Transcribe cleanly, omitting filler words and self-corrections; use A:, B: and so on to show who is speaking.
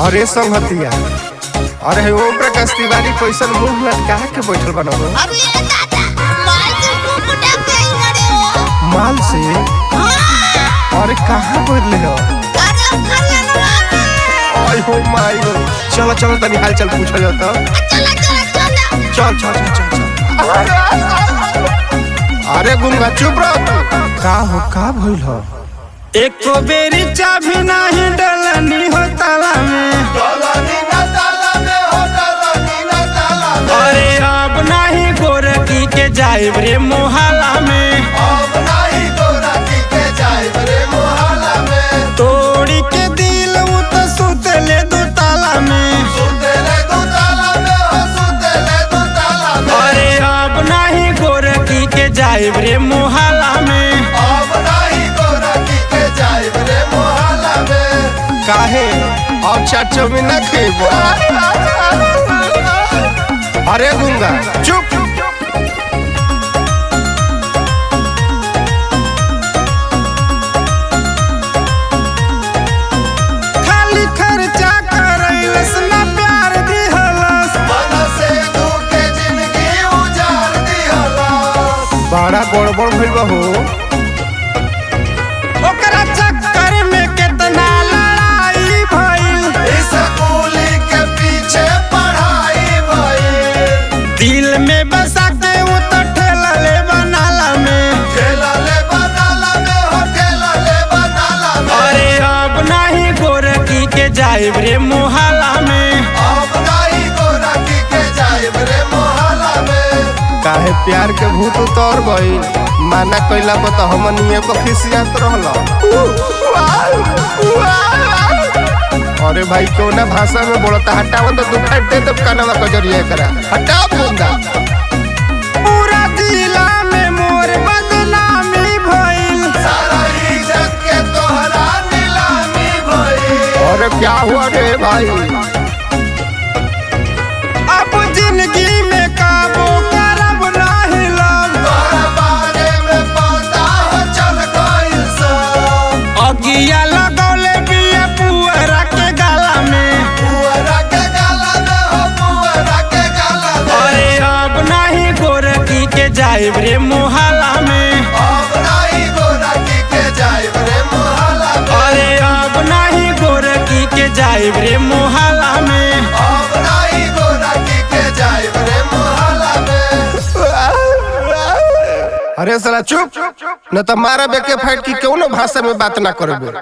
A: अरे संगतिया, अरे ओम प्रकाश तिवारी कैसन मुंह लटका के बैठल बनो।
B: अरे दादा माल से कुकुटा फेंक रहे हो।
A: माल से?
B: हाँ।
A: अरे कहाँ बोले हो?
B: अरे खलनवा में।
A: आई हो माई हो। चलो चलो तनी हाल चल पूछा जाता।
B: चला चला चला।
A: चल चल चल चल। अरे गुंगा चुप रहो। का हो का भइल हो?
C: एको बेरी चाभी नाही डलनी हो ताला में। अरे अब नहीं गोरकी के जाइब रे मोहल्ला में। तोड़ी के दिल उ तो सुतले दो ताला में। अरे अब नहीं गोरकी के जाइब रे मोहल्ला में।
A: काहे अब चाचो में न खेबो? अरे गुंगा चुप।
C: खाली खर्चा करैलस ना प्यार दिहलस।
A: बड़ा गड़बड़ भइल बा हो।
C: ओकरा चक्कर में कितना लड़ाई भइल। दिल में बसा के वो तो ठेलले बनाला में। अरे अब नहीं गोरकी के जाइब रे मोहल्ला में।
A: काहे प्यार के भूत उतर गई। माना कैला पर तो हमनिए को खिसियात रहल। अरे भाई कौना भाषा में बोलता? हटाओ तो दुखा दे तब कानवा का जरिए करा। हटाओ गुंगा।
C: पूरा जिला में मोर बदनामी भइल।
A: अरे क्या हुआ रे भाई?
C: अब जिंदगी में काबू करब नहीं लब। अगिया लगौले बिया पुअरा के गाला में। अरे अब नहीं गोरकी के जाइब रे मोहल्ला में। अरे अब नहीं गोरकी के जाइब रे मोहल्ला में।
A: अरे साला चुप न तो मारा बेके फाइट की कौनो भाषा में बात ना करबे।